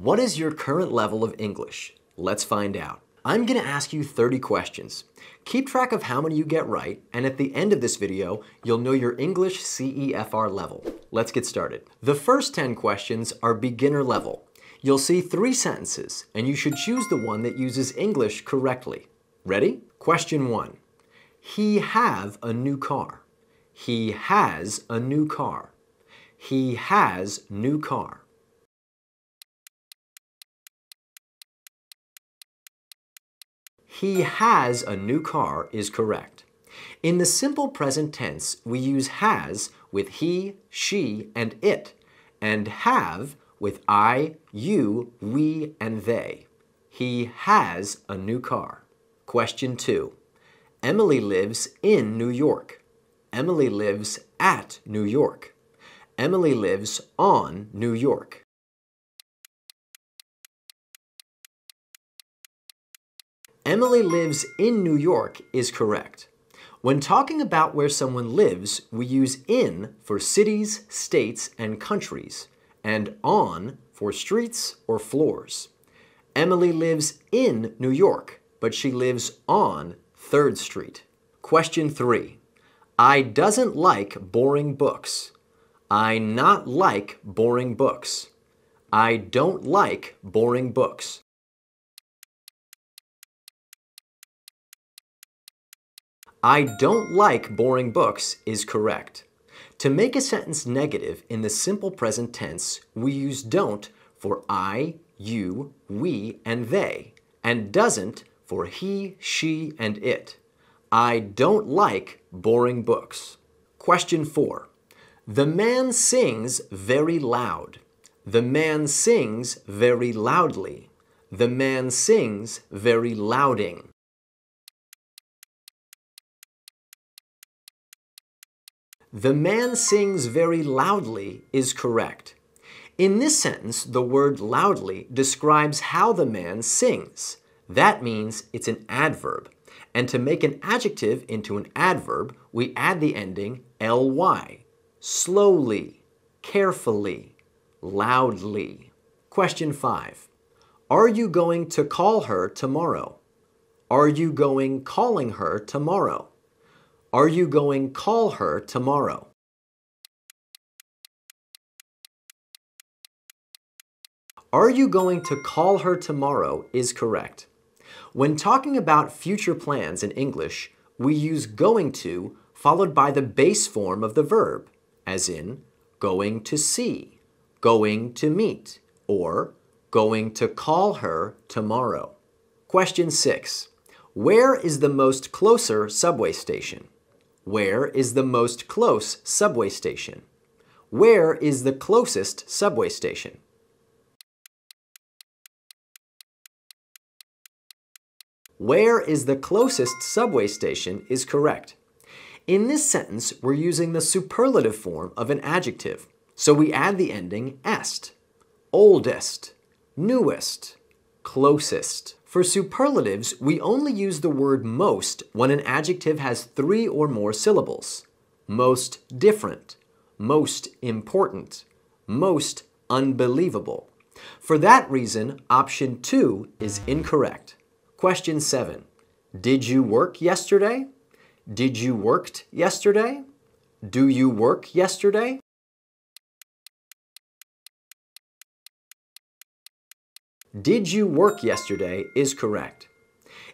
What is your current level of English? Let's find out. I'm going to ask you 30 questions. Keep track of how many you get right, and at the end of this video, you'll know your English CEFR level. Let's get started. The first 10 questions are beginner level. You'll see 3 sentences, and you should choose the one that uses English correctly. Ready? Question 1. He have a new car. He has a new car. He has new car. He has a new car is correct. In the simple present tense, we use has with he, she, and it, and have with I, you, we, and they. He has a new car. Question 2. Emily lives in New York. Emily lives at New York. Emily lives on New York. Emily lives in New York is correct. When talking about where someone lives, we use in for cities, states, and countries, and on for streets or floors. Emily lives in New York, but she lives on 3rd Street. Question 3. I doesn't like boring books. I not like boring books. I don't like boring books. I don't like boring books is correct. To make a sentence negative in the simple present tense, we use don't for I, you, we, and they, and doesn't for he, she, and it. I don't like boring books. Question 4. The man sings very loud. The man sings very loudly. The man sings very louding. The man sings very loudly is correct. In this sentence, the word loudly describes how the man sings. That means it's an adverb. And to make an adjective into an adverb, we add the ending ly. Slowly, carefully, loudly. Question 5. Are you going to call her tomorrow? Are you going calling her tomorrow? Are you going call her tomorrow? Are you going to call her tomorrow is correct. When talking about future plans in English, we use going to followed by the base form of the verb, as in going to see, going to meet, or going to call her tomorrow. Question 6. Where is the most closer subway station? Where is the most close subway station? Where is the closest subway station? Where is the closest subway station is correct. In this sentence, we're using the superlative form of an adjective, so we add the ending est. Oldest, newest, closest. For superlatives, we only use the word most when an adjective has 3 or more syllables. Most different, most important, most unbelievable. For that reason, option 2 is incorrect. Question 7. Did you work yesterday? Did you worked yesterday? Do you work yesterday? Did you work yesterday is correct.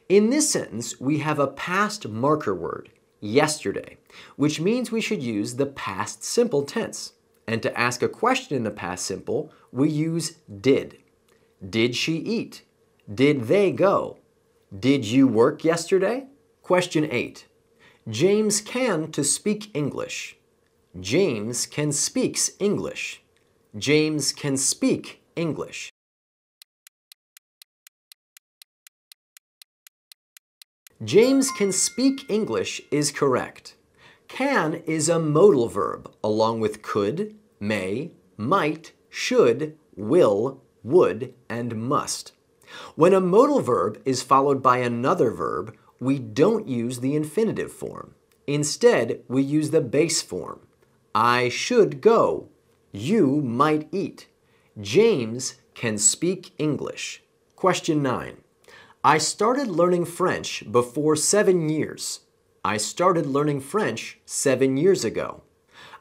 In this sentence, we have a past marker word, yesterday, which means we should use the past simple tense. And to ask a question in the past simple, we use did. Did she eat? Did they go? Did you work yesterday? Question 8. James can to speak English. James can speaks English. James can speak English. James can speak English is correct. Can is a modal verb along with could, may, might, should, will, would, and must. When a modal verb is followed by another verb, we don't use the infinitive form. Instead, we use the base form. I should go. You might eat. James can speak English. Question 9. I started learning French before 7 years. I started learning French 7 years ago.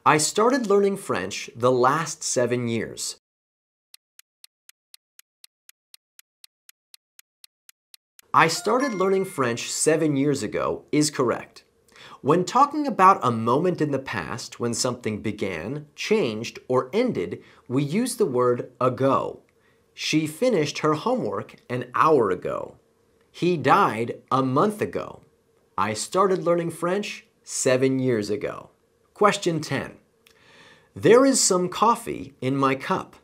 I started learning French the last 7 years. I started learning French 7 years ago is correct. When talking about a moment in the past when something began, changed, or ended, we use the word ago. She finished her homework an hour ago. He died a month ago. I started learning French 7 years ago. Question 10. There is some coffee in my cup.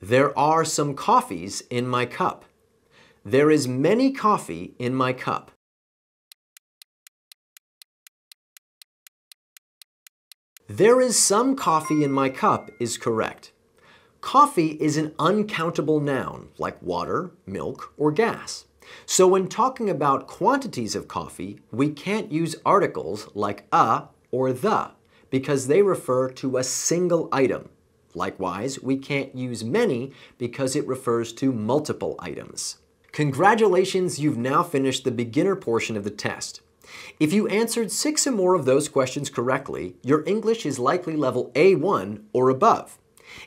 There are some coffees in my cup. There is many coffee in my cup. There is some coffee in my cup is correct. Coffee is an uncountable noun like water, milk, or gas. So when talking about quantities of coffee, we can't use articles like a or the because they refer to a single item. Likewise, we can't use many because it refers to multiple items. Congratulations, you've now finished the beginner portion of the test. If you answered 6 or more of those questions correctly, your English is likely level A1 or above.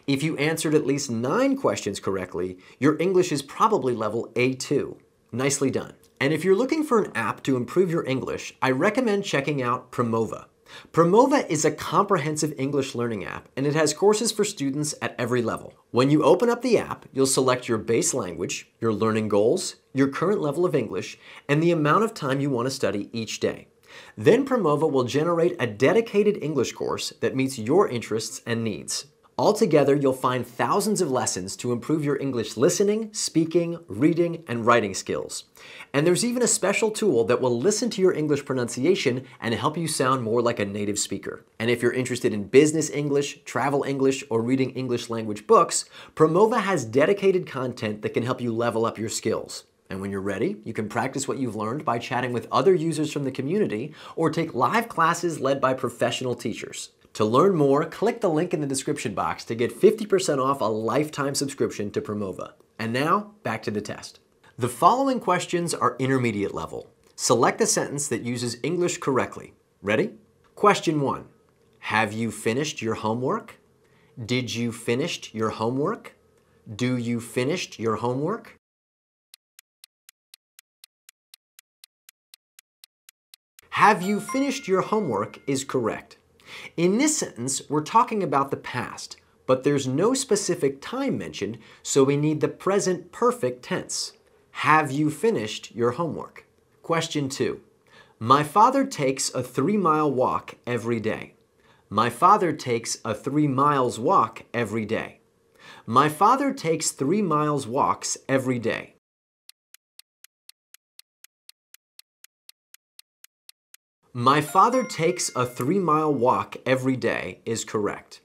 If you answered at least 9 questions correctly, your English is probably level A2. Nicely done. And if you're looking for an app to improve your English, I recommend checking out Promova. Promova is a comprehensive English learning app, and it has courses for students at every level. When you open up the app, you'll select your base language, your learning goals, your current level of English, and the amount of time you want to study each day. Then Promova will generate a dedicated English course that meets your interests and needs. Altogether, you'll find thousands of lessons to improve your English listening, speaking, reading, and writing skills. And there's even a special tool that will listen to your English pronunciation and help you sound more like a native speaker. And if you're interested in business English, travel English, or reading English language books, Promova has dedicated content that can help you level up your skills. And when you're ready, you can practice what you've learned by chatting with other users from the community or take live classes led by professional teachers. To learn more, click the link in the description box to get 50% off a lifetime subscription to Promova. And now, back to the test. The following questions are intermediate level. Select a sentence that uses English correctly. Ready? Question 1. Have you finished your homework? Did you finish your homework? Do you finished your homework? Have you finished your homework is correct. In this sentence, we're talking about the past, but there's no specific time mentioned, so we need the present perfect tense. Have you finished your homework? Question 2. My father takes a 3-mile walk every day. My father takes a 3 miles walk every day. My father takes 3 miles walks every day. My father takes a 3-mile walk every day is correct.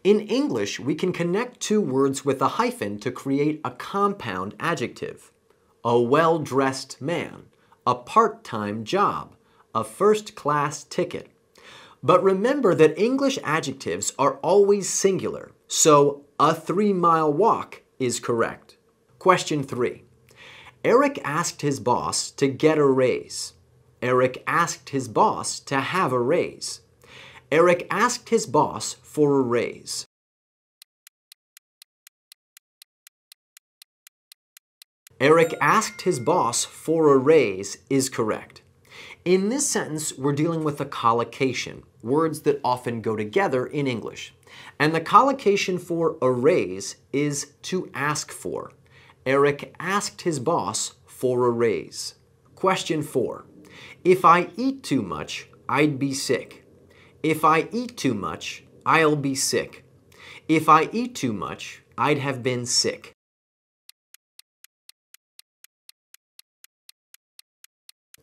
In English, we can connect 2 words with a hyphen to create a compound adjective. A well-dressed man, a part-time job, a first-class ticket. But remember that English adjectives are always singular, so a 3-mile walk is correct. Question 3. Eric asked his boss to get a raise. Eric asked his boss to have a raise. Eric asked his boss for a raise. Eric asked his boss for a raise is correct. In this sentence, we're dealing with a collocation, words that often go together in English. And the collocation for a raise is to ask for. Eric asked his boss for a raise. Question 4. If I eat too much, I'd be sick. If I eat too much, I'll be sick. If I eat too much, I'd have been sick.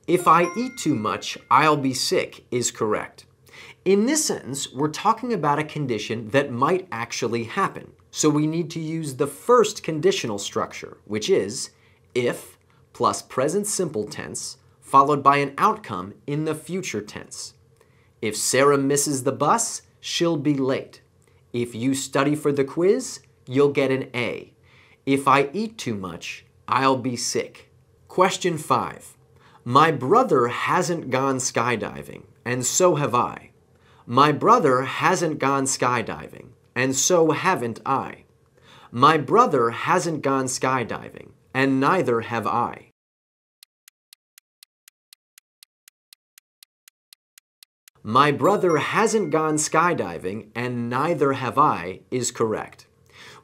If I eat too much, I'll be sick is correct. In this sentence, we're talking about a condition that might actually happen. So we need to use the first conditional structure, which is if plus present simple tense followed by an outcome in the future tense. If Sarah misses the bus, she'll be late. If you study for the quiz, you'll get an A. If I eat too much, I'll be sick. Question 5. My brother hasn't gone skydiving, and so have I. My brother hasn't gone skydiving, and so haven't I. My brother hasn't gone skydiving, and neither have I. My brother hasn't gone skydiving, and neither have I is correct.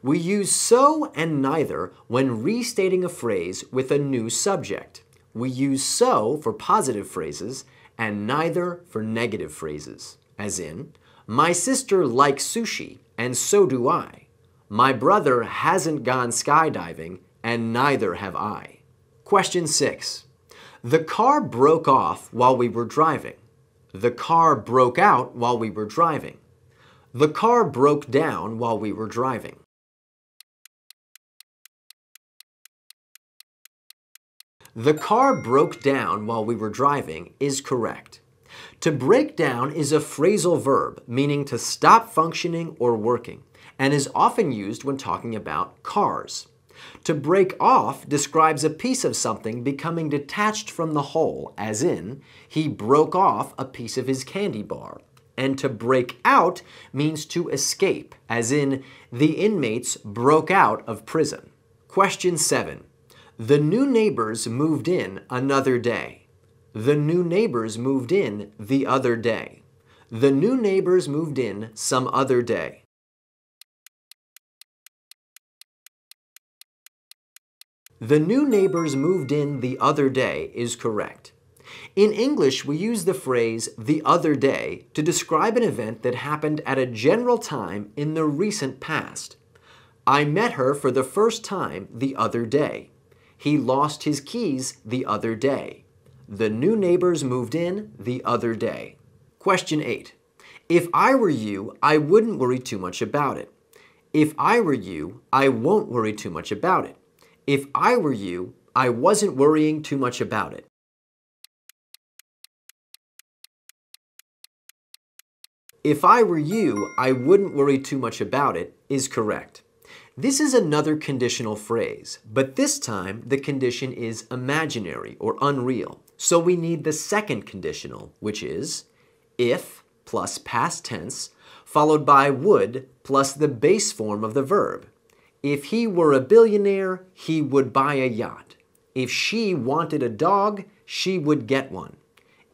We use so and neither when restating a phrase with a new subject. We use so for positive phrases and neither for negative phrases, as in, my sister likes sushi, and so do I. My brother hasn't gone skydiving, and neither have I. Question 6. The car broke off while we were driving. The car broke out while we were driving. The car broke down while we were driving. The car broke down while we were driving is correct. To break down is a phrasal verb, meaning to stop functioning or working, and is often used when talking about cars. To break off describes a piece of something becoming detached from the whole, as in, he broke off a piece of his candy bar. And to break out means to escape, as in, the inmates broke out of prison. Question 7. The new neighbors moved in another day. The new neighbors moved in the other day. The new neighbors moved in some other day. The new neighbors moved in the other day is correct. In English, we use the phrase the other day to describe an event that happened at a general time in the recent past. I met her for the first time the other day. He lost his keys the other day. The new neighbors moved in the other day. Question 8. If I were you, I wouldn't worry too much about it. If I were you, I won't worry too much about it. If I were you, I wasn't worrying too much about it. If I were you, I wouldn't worry too much about it is correct. This is another conditional phrase, but this time the condition is imaginary or unreal. So we need the second conditional, which is if plus past tense, followed by would plus the base form of the verb. If he were a billionaire, he would buy a yacht. If she wanted a dog, she would get one.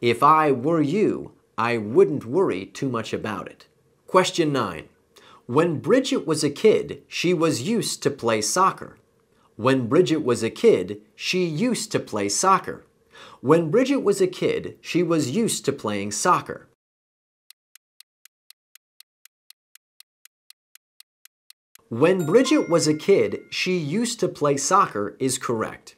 If I were you, I wouldn't worry too much about it. Question 9. When Bridget was a kid, she was used to play soccer. When Bridget was a kid, she used to play soccer. When Bridget was a kid, she was used to playing soccer. When Bridget was a kid, she used to play soccer is correct.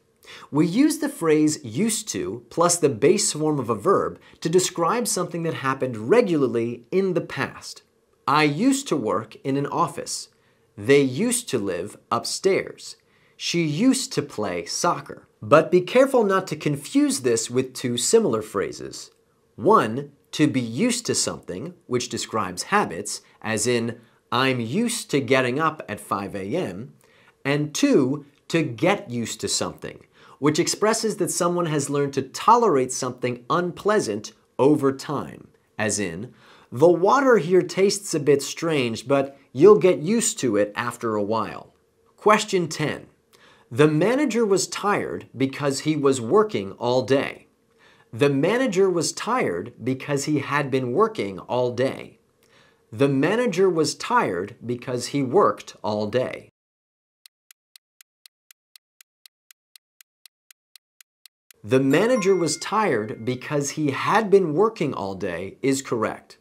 We use the phrase used to plus the base form of a verb to describe something that happened regularly in the past. I used to work in an office. They used to live upstairs. She used to play soccer. But be careful not to confuse this with two similar phrases. One, to be used to something, which describes habits, as in, I'm used to getting up at 5 a.m., and two, to get used to something, which expresses that someone has learned to tolerate something unpleasant over time, as in, the water here tastes a bit strange, but you'll get used to it after a while. Question 10. The manager was tired because he was working all day. The manager was tired because he had been working all day. The manager was tired because he worked all day. The manager was tired because he had been working all day is correct.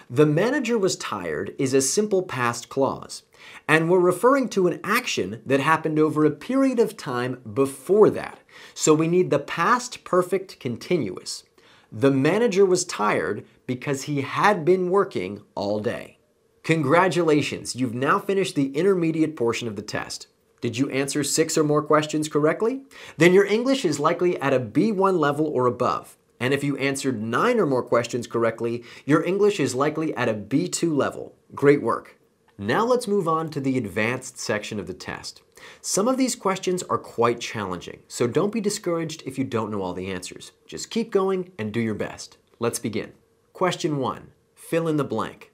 The manager was tired is a simple past clause, and we're referring to an action that happened over a period of time before that, so we need the past perfect continuous. The manager was tired because he had been working all day. Congratulations, you've now finished the intermediate portion of the test. Did you answer 6 or more questions correctly? Then your English is likely at a B1 level or above. And if you answered 9 or more questions correctly, your English is likely at a B2 level. Great work. Now let's move on to the advanced section of the test. Some of these questions are quite challenging, so don't be discouraged if you don't know all the answers. Just keep going and do your best. Let's begin. Question 1. Fill in the blank.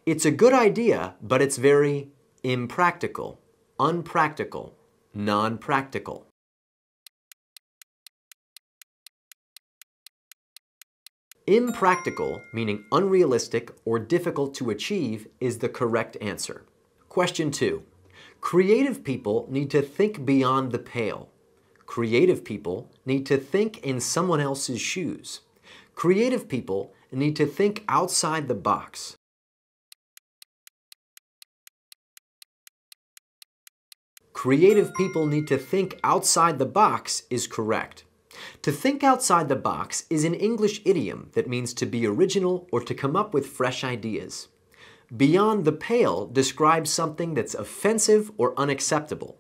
It's a good idea, but it's very impractical, unpractical, non-practical. Impractical, meaning unrealistic or difficult to achieve, is the correct answer. Question 2. Creative people need to think beyond the pale. Creative people need to think in someone else's shoes. Creative people need to think outside the box. Creative people need to think outside the box is correct. To think outside the box is an English idiom that means to be original or to come up with fresh ideas. Beyond the pale describes something that's offensive or unacceptable.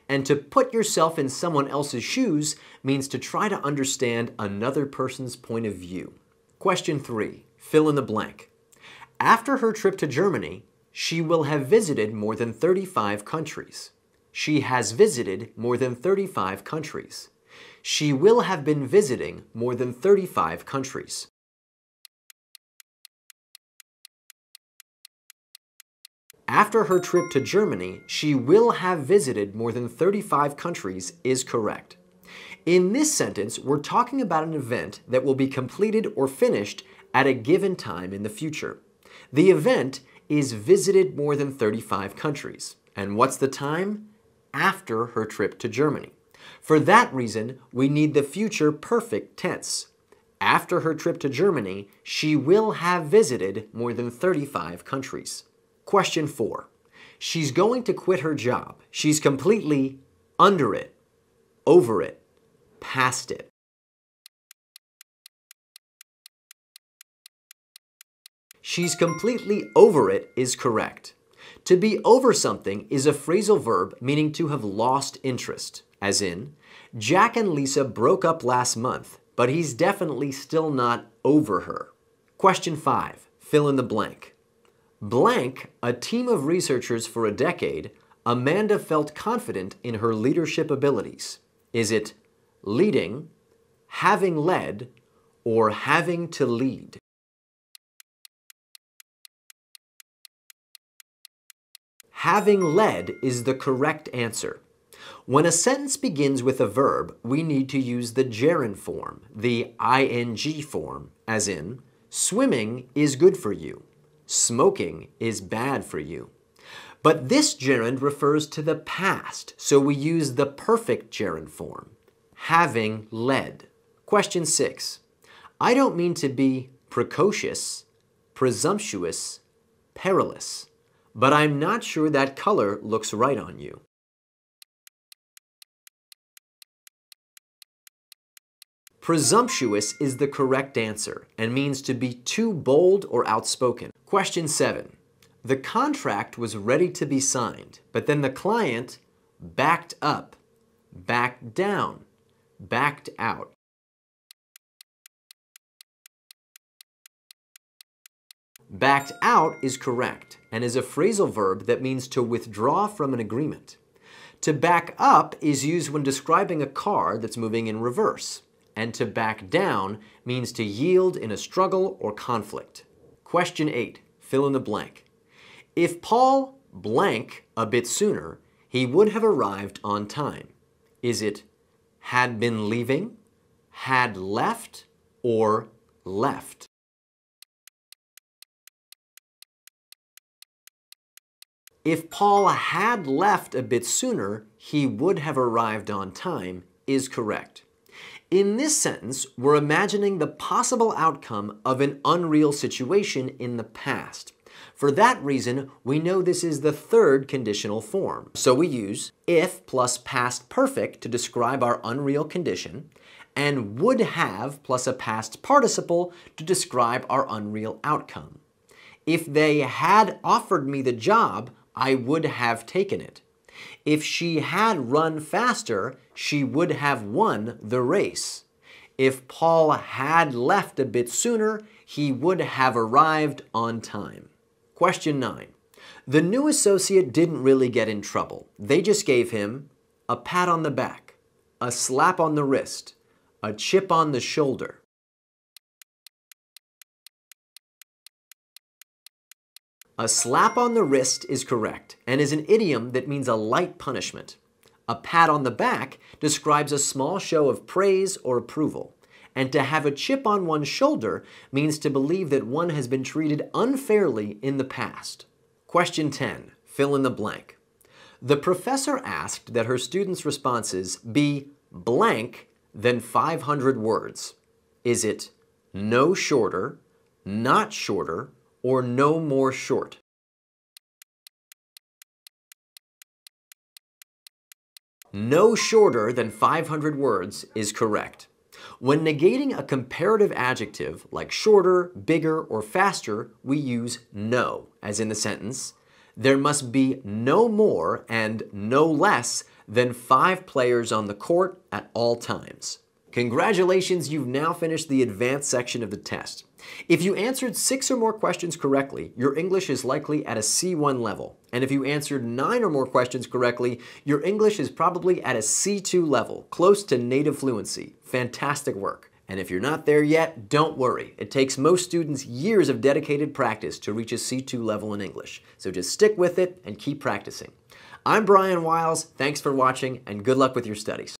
And to put yourself in someone else's shoes means to try to understand another person's point of view. Question 3. Fill in the blank. After her trip to Germany, she will have visited more than 35 countries. She has visited more than 35 countries. She will have been visiting more than 35 countries. After her trip to Germany, she will have visited more than 35 countries is correct. In this sentence, we're talking about an event that will be completed or finished at a given time in the future. The event is visited more than 35 countries. And what's the time? After her trip to Germany. For that reason, we need the future perfect tense. After her trip to Germany, she will have visited more than 35 countries. Question 4. She's going to quit her job. She's completely under it, over it, past it. She's completely over it is correct. To be over something is a phrasal verb meaning to have lost interest, as in, Jack and Lisa broke up last month, but he's definitely still not over her. Question 5. Fill in the blank. Blank, a team of researchers for a decade, Amanda felt confident in her leadership abilities. Is it leading, having led, or having to lead? Having led is the correct answer. When a sentence begins with a verb, we need to use the gerund form, the ing form, as in, swimming is good for you. Smoking is bad for you. But this gerund refers to the past, so we use the perfect gerund form, having led. Question 6. I don't mean to be precocious, presumptuous, perilous, but I'm not sure that color looks right on you. Presumptuous is the correct answer and means to be too bold or outspoken. Question 7. The contract was ready to be signed, but then the client backed up, backed down, backed out. Backed out is correct and is a phrasal verb that means to withdraw from an agreement. To back up is used when describing a car that's moving in reverse. And to back down means to yield in a struggle or conflict. Question 8. Fill in the blank. If Paul blank a bit sooner, he would have arrived on time. Is it had been leaving, had left, or left? If Paul had left a bit sooner, he would have arrived on time is correct. In this sentence, we're imagining the possible outcome of an unreal situation in the past. For that reason, we know this is the third conditional form. So we use if plus past perfect to describe our unreal condition, and would have plus a past participle to describe our unreal outcome. If they had offered me the job, I would have taken it. If she had run faster, she would have won the race. If Paul had left a bit sooner, he would have arrived on time. Question 9. The new associate didn't really get in trouble. They just gave him a pat on the back, a slap on the wrist, a chip on the shoulder. A slap on the wrist is correct and is an idiom that means a light punishment. A pat on the back describes a small show of praise or approval. And to have a chip on one's shoulder means to believe that one has been treated unfairly in the past. Question 10. Fill in the blank. The professor asked that her students' responses be blank than 500 words. Is it no shorter, not shorter, or no more short? No shorter than 500 words is correct. When negating a comparative adjective like shorter, bigger, or faster, we use no, as in the sentence, there must be no more and no less than 5 players on the court at all times. Congratulations, you've now finished the advanced section of the test. If you answered 6 or more questions correctly, your English is likely at a C1 level. And if you answered 9 or more questions correctly, your English is probably at a C2 level, close to native fluency. Fantastic work. And if you're not there yet, don't worry. It takes most students years of dedicated practice to reach a C2 level in English. So just stick with it and keep practicing. I'm Brian Wiles. Thanks for watching and good luck with your studies.